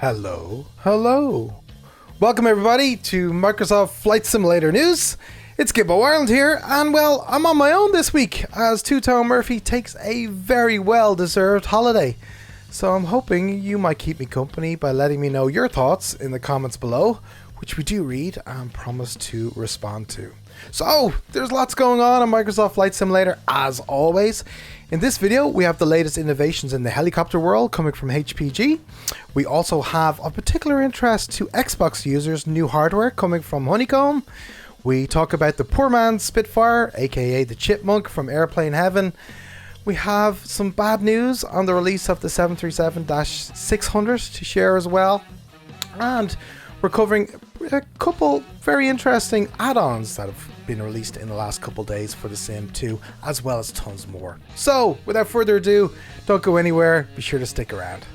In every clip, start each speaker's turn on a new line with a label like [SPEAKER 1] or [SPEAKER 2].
[SPEAKER 1] Hello. Welcome everybody to Microsoft Flight Simulator News. It's GibboIreland here, and well, I'm on my own this week as TwoToneMurphy takes a very well-deserved holiday. So I'm hoping you might keep me company by letting me know your thoughts in the comments below, which we do read and promise to respond to. So, there's lots going on Microsoft Flight Simulator as always. In this video, we have the latest innovations in the helicopter world coming from HPG. We also have of particular interest to Xbox users new hardware coming from Honeycomb. We talk about the poor man's Spitfire, aka the Chipmunk from Aeroplane Heaven. We have some bad news on the release of the 737-600 to share as well. And we're covering a couple very interesting add-ons that have been released in the last couple days for the Sim 2, as well as tons more. So, without further ado, don't go anywhere, be sure to stick around.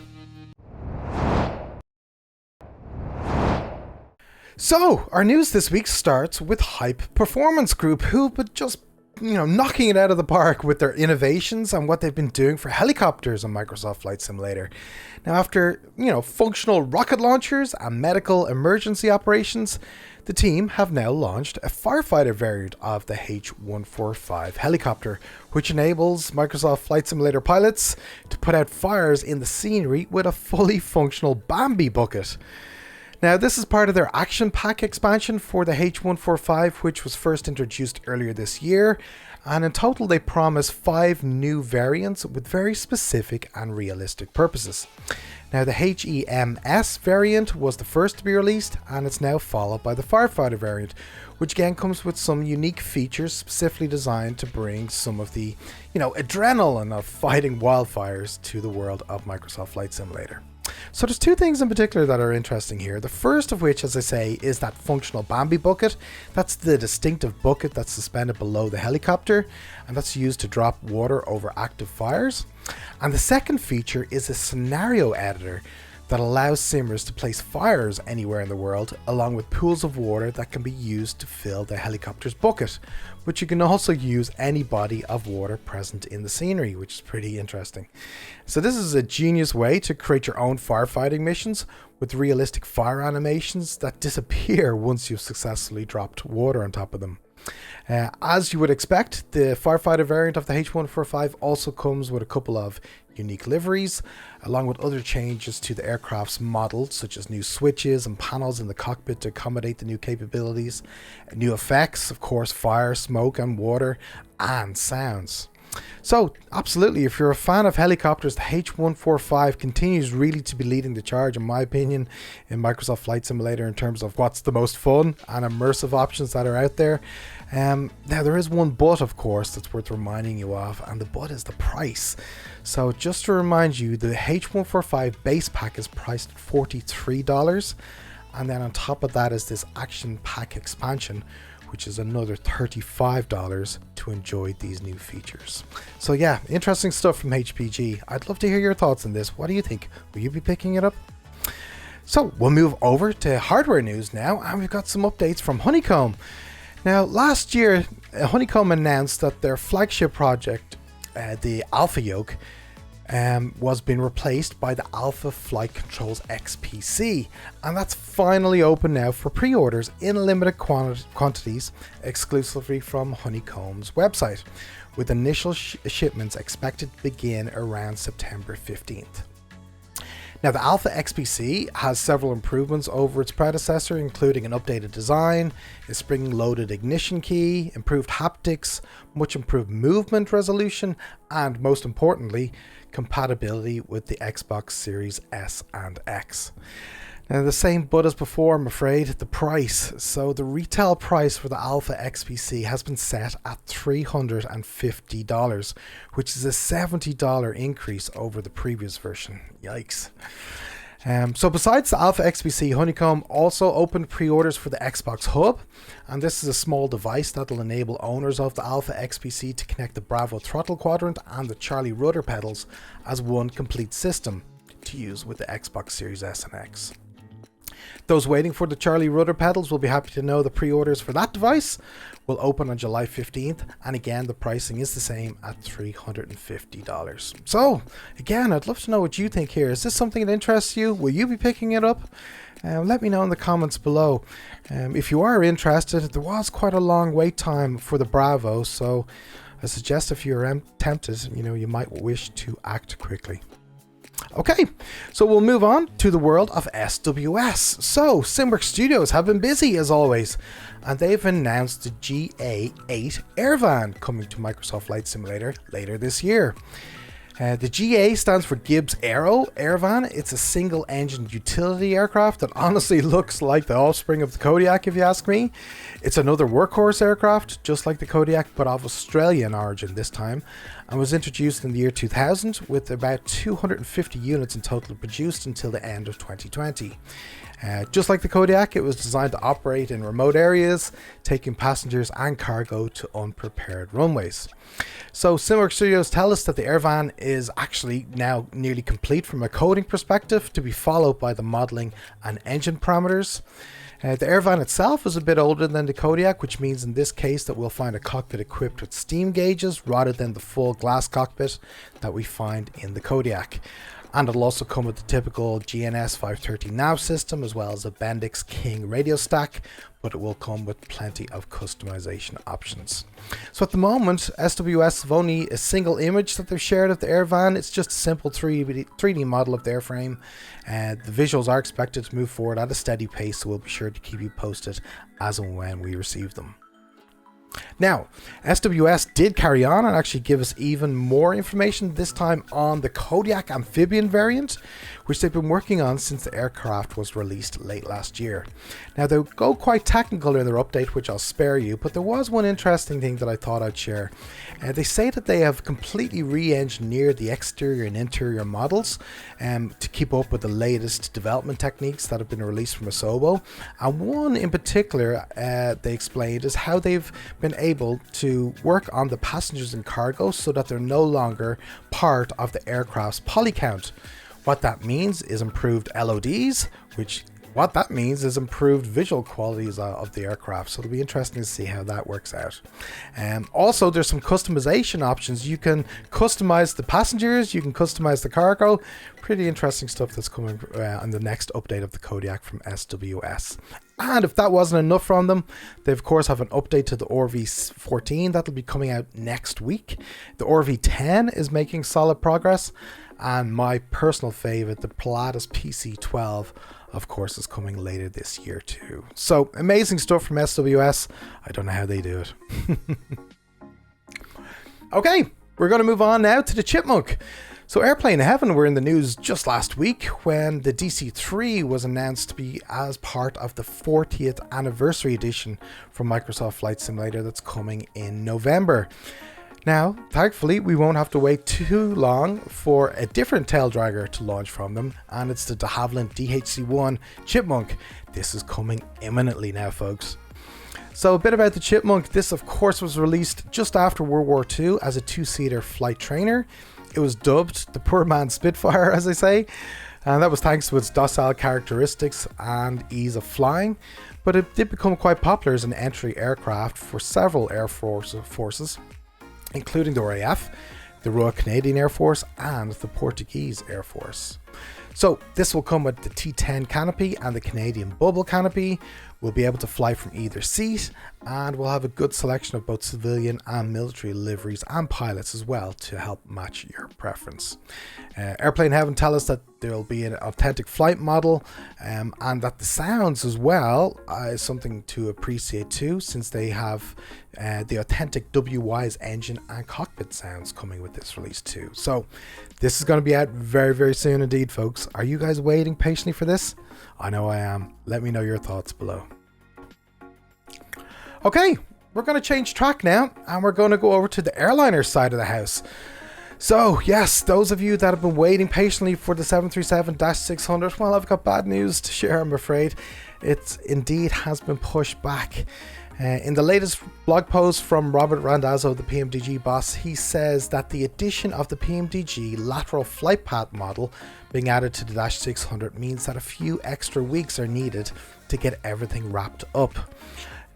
[SPEAKER 1] So, our news this week starts with Hype Performance Group, who've been just knocking it out of the park with their innovations and what they've been doing for helicopters on Microsoft Flight Simulator. Now, after, functional rocket launchers and medical emergency operations, the team have now launched a Firefighter variant of the H145 helicopter, which enables Microsoft Flight Simulator pilots to put out fires in the scenery with a fully functional Bambi bucket. Now, this is part of their Action Pack expansion for the H145, which was first introduced earlier this year, and in total they promise 5 new variants with very specific and realistic purposes. Now, the HEMS variant was the first to be released, and it's now followed by the Firefighter variant, which again comes with some unique features specifically designed to bring some of the, adrenaline of fighting wildfires to the world of Microsoft Flight Simulator. So there's 2 things in particular that are interesting here. The first of which, as I say, is that functional Bambi bucket. That's the distinctive bucket that's suspended below the helicopter, and that's used to drop water over active fires. And the second feature is a scenario editor that allows simmers to place fires anywhere in the world, along with pools of water that can be used to fill the helicopter's bucket. But you can also use any body of water present in the scenery, which is pretty interesting. So this is a genius way to create your own firefighting missions with realistic fire animations that disappear once you've successfully dropped water on top of them. As you would expect, the Firefighter variant of the H145 also comes with a couple of unique liveries, along with other changes to the aircraft's model, such as new switches and panels in the cockpit to accommodate the new capabilities, new effects, of course, fire, smoke and water, and sounds. So, absolutely, if you're a fan of helicopters, the H145 continues really to be leading the charge, in my opinion, in Microsoft Flight Simulator in terms of what's the most fun and immersive options that are out there. Now, there is one but, of course, that's worth reminding you of, and the but is the price. So, just to remind you, the H145 base pack is priced at $43, and then on top of that is this Action Pack expansion, which is another $35 to enjoy these new features. So yeah, interesting stuff from HPG. I'd love to hear your thoughts on this. What do you think? Will you be picking it up? So we'll move over to hardware news now, and we've got some updates from Honeycomb. Now, last year, Honeycomb announced that their flagship project, the Alpha Yoke, was being replaced by the Alpha Flight Controls XPC, and that's finally open now for pre-orders in limited quantities exclusively from Honeycomb's website, with initial shipments expected to begin around September 15th. Now, the Alpha XPC has several improvements over its predecessor, including an updated design, a spring-loaded ignition key, improved haptics, much improved movement resolution, and most importantly, compatibility with the Xbox Series S and X. Now, the same but as before, I'm afraid, the price. So the retail price for the Alpha XPC has been set at $350, which is a $70 increase over the previous version. Yikes. So besides the Alpha XPC, Honeycomb also opened pre-orders for the Xbox Hub, and this is a small device that will enable owners of the Alpha XPC to connect the Bravo throttle quadrant and the Charlie rudder pedals as one complete system to use with the Xbox Series S and X. Those waiting for the Charlie rudder pedals will be happy to know the pre-orders for that device will open on July 15th, and again the pricing is the same at $350. So again, I'd love to know what you think here. Is this something that interests you? Will you be picking it up? Let me know in the comments below. If you are interested, there was quite a long wait time for the Bravo, so I suggest if you're tempted, you might wish to act quickly. Okay, so we'll move on to the world of SWS. So, SimWorks Studios have been busy as always, and they've announced the GA8 AirVan coming to Microsoft Flight Simulator later this year. The GA stands for GibboIreland AirVan. It's a single-engine utility aircraft that honestly looks like the offspring of the Kodiak, if you ask me. It's another workhorse aircraft, just like the Kodiak, but of Australian origin this time, and was introduced in the year 2000 with about 250 units in total produced until the end of 2020. Just like the Kodiak, it was designed to operate in remote areas, taking passengers and cargo to unprepared runways. So SimWorks Studios tell us that the AirVan is actually now nearly complete from a coding perspective, to be followed by the modeling and engine parameters. The AirVan itself is a bit older than the Kodiak, which means in this case that we'll find a cockpit equipped with steam gauges rather than the full glass cockpit that we find in the Kodiak. And it'll also come with the typical GNS 530 nav system, as well as a Bendix King radio stack, but it will come with plenty of customization options. So at the moment, SWS have only a single image that they've shared of the AirVan. It's just a simple 3D model of the airframe. The visuals are expected to move forward at a steady pace, so we'll be sure to keep you posted as and when we receive them. Now, SWS did carry on and actually give us even more information, this time on the Kodiak amphibian variant, which they've been working on since the aircraft was released late last year. Now, they go quite technical in their update, which I'll spare you, but there was one interesting thing that I thought I'd share. They say that they have completely re-engineered the exterior and interior models to keep up with the latest development techniques that have been released from Asobo. And one in particular, they explained, is how they've been able to work on the passengers and cargo so that they're no longer part of the aircraft's poly count. What that means is improved LODs, what that means is improved visual qualities of the aircraft. So it'll be interesting to see how that works out. Also, there's some customization options. You can customize the passengers, you can customize the cargo. Pretty interesting stuff that's coming on the next update of the Kodiak from SWS. And if that wasn't enough from them, they of course have an update to the RV14 that'll be coming out next week. The RV10 is making solid progress, and my personal favorite, the Pilatus PC12, of course, is coming later this year too. So amazing stuff from SWS. I don't know how they do it. Okay, we're going to move on now to the Chipmunk. So Aeroplane and Havilland were in the news just last week when the DC3 was announced to be as part of the 40th anniversary edition from Microsoft Flight Simulator that's coming in November. Now, thankfully, we won't have to wait too long for a different tail dragger to launch from them, and it's the de Havilland DHC1 Chipmunk. This is coming imminently now, folks. So a bit about the Chipmunk. This, of course, was released just after World War II as a two-seater flight trainer. It was dubbed the poor man's Spitfire, as I say, and that was thanks to its docile characteristics and ease of flying. But it did become quite popular as an entry aircraft for several air forces, including the RAF, the Royal Canadian Air Force, and the Portuguese Air Force. So this will come with the T10 canopy and the Canadian bubble canopy. We'll be able to fly from either seat, and we'll have a good selection of both civilian and military liveries and pilots as well to help match your preference. Aeroplane Havilland tell us that there will be an authentic flight model, and that the sounds as well is something to appreciate too, since they have the authentic WY's engine and cockpit sounds coming with this release too. So this is going to be out very, very soon indeed, folks. Are you guys waiting patiently for this? I know I am. Let me know your thoughts below. Okay, we're going to change track now, and we're going to go over to the airliner side of the house. So yes, those of you that have been waiting patiently for the 737-600, well, I've got bad news to share, I'm afraid. It indeed has been pushed back. In the latest blog post from Robert Randazzo, the PMDG boss, he says that the addition of the PMDG lateral flight path model being added to the Dash 600 means that a few extra weeks are needed to get everything wrapped up.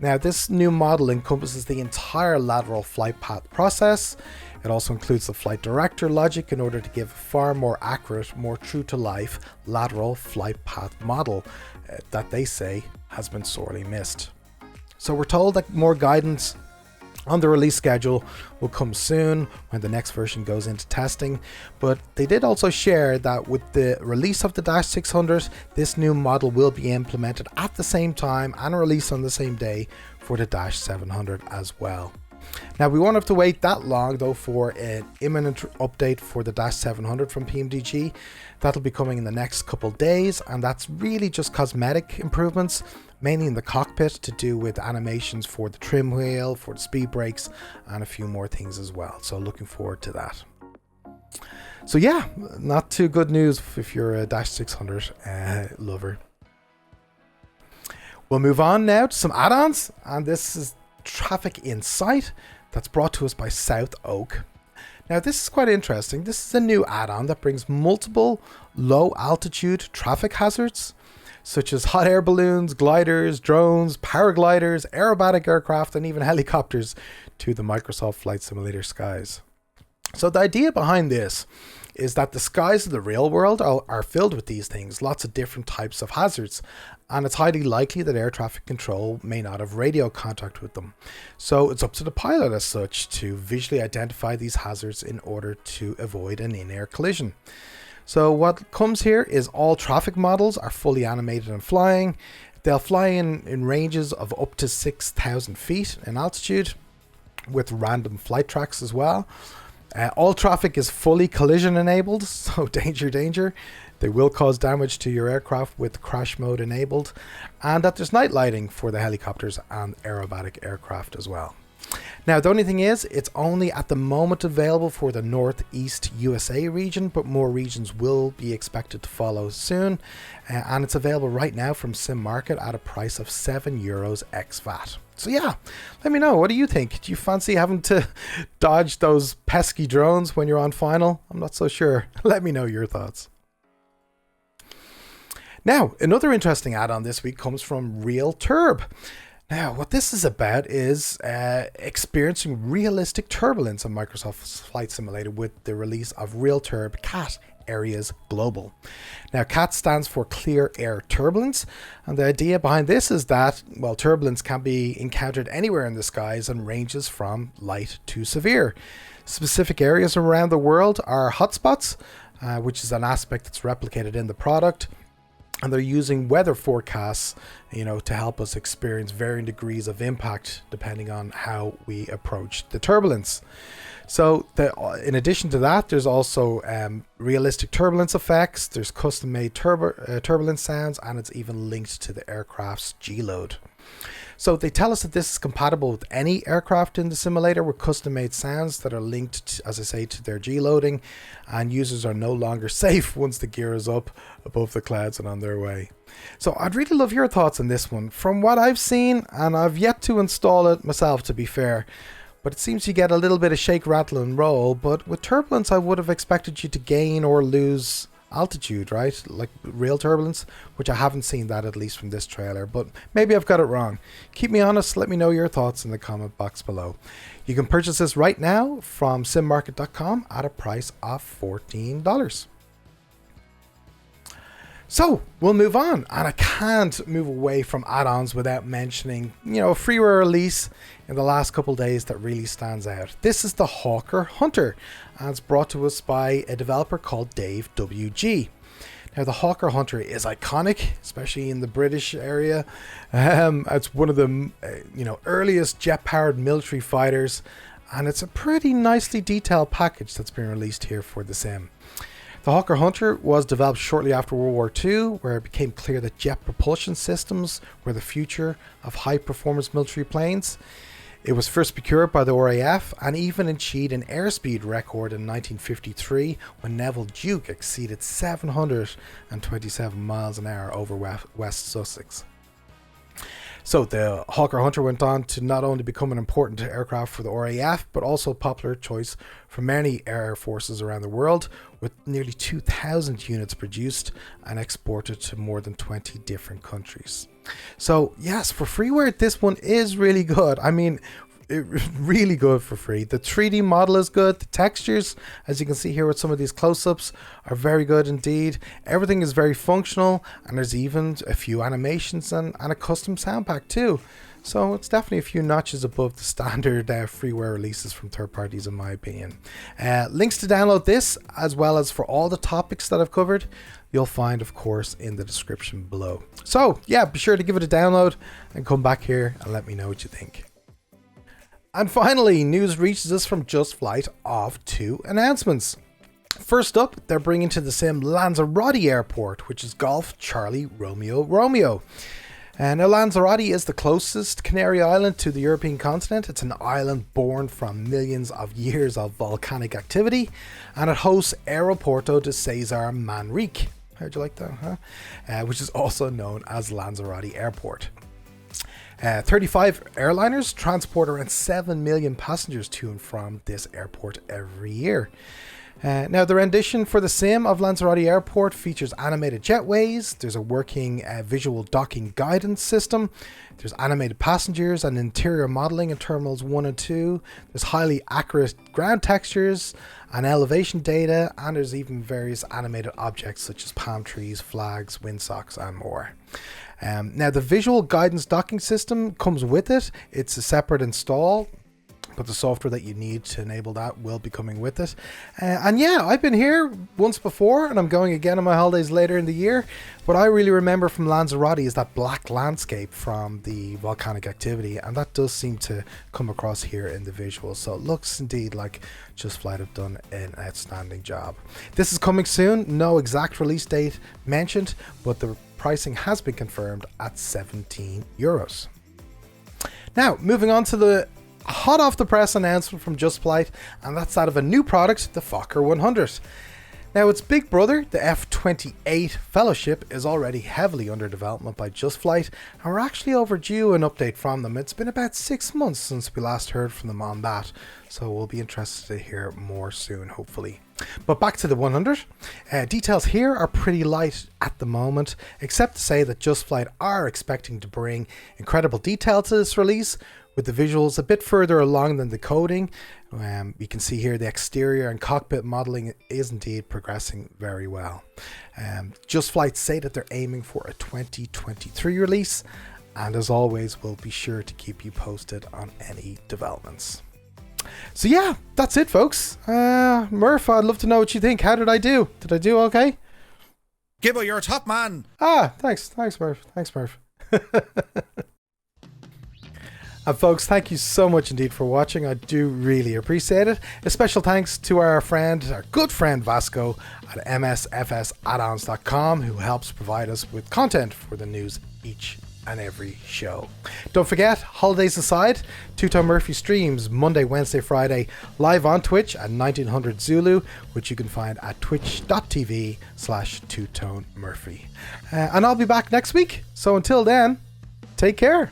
[SPEAKER 1] Now, this new model encompasses the entire lateral flight path process. It also includes the flight director logic in order to give a far more accurate, more true to life lateral flight path model that they say has been sorely missed. So we're told that more guidance on the release schedule will come soon when the next version goes into testing, but they did also share that with the release of the Dash 600, this new model will be implemented at the same time and released on the same day for the Dash 700 as well. Now, we won't have to wait that long though for an imminent update for the Dash 700 from PMDG. That'll be coming in the next couple days, and that's really just cosmetic improvements, mainly in the cockpit to do with animations for the trim wheel, for the speed brakes, and a few more things as well. So looking forward to that. So yeah, not too good news if you're a Dash 600 lover. We'll move on now to some add-ons, and this is Traffic Insight that's brought to us by South Oak. Now, this is quite interesting. This is a new add-on that brings multiple low altitude traffic hazards such as hot air balloons, gliders, drones, paragliders, aerobatic aircraft, and even helicopters to the Microsoft Flight Simulator skies. So the idea behind this is that the skies of the real world are filled with these things, lots of different types of hazards, and it's highly likely that air traffic control may not have radio contact with them. So it's up to the pilot as such to visually identify these hazards in order to avoid an in-air collision. So what comes here is all traffic models are fully animated and flying. They'll fly in ranges of up to 6,000 feet in altitude with random flight tracks as well. All traffic is fully collision enabled, so danger, danger. They will cause damage to your aircraft with crash mode enabled, and that there's night lighting for the helicopters and aerobatic aircraft as well. Now, the only thing is, it's only at the moment available for the Northeast USA region, but more regions will be expected to follow soon, and it's available right now from SimMarket at a price of €7 ex VAT. So yeah, let me know, what do you think? Do you fancy having to dodge those pesky drones when you're on final? I'm not so sure. Let me know your thoughts. Now, another interesting add-on this week comes from RealTurb. Now, what this is about is experiencing realistic turbulence on Microsoft's Flight Simulator with the release of RealTurb CAT Areas Global. Now, CAT stands for Clear Air Turbulence, and the idea behind this is that, well, turbulence can be encountered anywhere in the skies and ranges from light to severe. Specific areas around the world are hotspots, which is an aspect that's replicated in the product. And they're using weather forecasts, to help us experience varying degrees of impact depending on how we approach the turbulence. So in addition to that, there's also realistic turbulence effects, there's custom-made turbulence sounds, and it's even linked to the aircraft's G-load. So they tell us that this is compatible with any aircraft in the simulator with custom-made sounds that are linked, as I say, to their G-loading, and users are no longer safe once the gear is up above the clouds and on their way. So I'd really love your thoughts on this one. From what I've seen, and I've yet to install it myself to be fair, but it seems you get a little bit of shake, rattle and roll, but with turbulence I would have expected you to gain or lose altitude, right? Like real turbulence, which I haven't seen that, at least from this trailer, but maybe I've got it wrong. Keep me honest, let me know your thoughts in the comment box below. You can purchase this right now from simmarket.com at a price of $14. So we'll move on, and I can't move away from add-ons without mentioning, a freeware release in the last couple days that really stands out. This is the Hawker Hunter, and it's brought to us by a developer called DaveWG. Now, the Hawker Hunter is iconic, especially in the British area. It's one of the earliest jet-powered military fighters, and it's a pretty nicely detailed package that's been released here for the sim. The Hawker Hunter was developed shortly after World War II, where it became clear that jet propulsion systems were the future of high-performance military planes. It was first procured by the RAF and even achieved an airspeed record in 1953 when Neville Duke exceeded 727 miles an hour over West Sussex. So the Hawker Hunter went on to not only become an important aircraft for the RAF, but also a popular choice for many air forces around the world, with nearly 2,000 units produced and exported to more than 20 different countries. So yes, for freeware, this one is really good. I mean, really good for free. The 3D model is good. The textures, as you can see here with some of these close-ups, are very good indeed. Everything is very functional, and there's even a few animations and a custom sound pack too. So it's definitely a few notches above the standard freeware releases from third parties, in my opinion. Links to download this, as well as for all the topics that I've covered, you'll find, of course, in the description below. So yeah, be sure to give it a download and come back here and let me know what you think. And finally, news reaches us from JustFlight of two announcements. First up, they're bringing to the sim Lanzarote Airport, which is Golf Charlie Romeo Romeo. Now, Lanzarote is the closest Canary island to the European continent. It's an island born from millions of years of volcanic activity, and it hosts Aeroporto de Cesar Manrique. How'd you like that, huh? Which is also known as Lanzarote Airport. 35 airliners transport around 7 million passengers to and from this airport every year. Now, the rendition for the sim of Lanzarote Airport features animated jetways, there's a working visual docking guidance system, there's animated passengers and interior modeling in terminals 1 and 2, there's highly accurate ground textures and elevation data, and there's even various animated objects such as palm trees, flags, windsocks, and more. Now, the visual guidance docking system comes with it. It's a separate install, but the software that you need to enable that will be coming with it. And yeah, I've been here once before, and I'm going again on my holidays later in the year. What I really remember from Lanzarote is that black landscape from the volcanic activity, and that does seem to come across here in the visuals. So it looks indeed like JustFlight have done an outstanding job. This is coming soon. No exact release date mentioned, but the pricing has been confirmed at €17. Now, moving on to the hot off the press announcement from JustFlight, and that's that of a new product, the Fokker 100. Now, its big brother, the F-28 Fellowship, is already heavily under development by JustFlight, and we're actually overdue an update from them. It's been about 6 months since we last heard from them on that, so we'll be interested to hear more soon, hopefully. But back to the 100. Details here are pretty light at the moment, except to say that JustFlight are expecting to bring incredible detail to this release, with the visuals a bit further along than the coding. You can see here the exterior and cockpit modeling is indeed progressing very well. JustFlight say that they're aiming for a 2023 release, and as always, we'll be sure to keep you posted on any developments. So yeah, that's it, folks. Murph, I'd love to know what you think. How did I do? Did I do okay?
[SPEAKER 2] Gibbo, you're a top man.
[SPEAKER 1] Thanks Murph. And folks, thank you so much indeed for watching. I do really appreciate it. A special thanks to our good friend Vasco at MSFS who helps provide us with content for the news each and every show. Don't forget, holidays aside, TwoToneMurphy streams Monday, Wednesday, Friday live on Twitch at 1900 Zulu, which you can find at twitch.tv/TwoToneMurphy. And I'll be back next week. So until then, take care.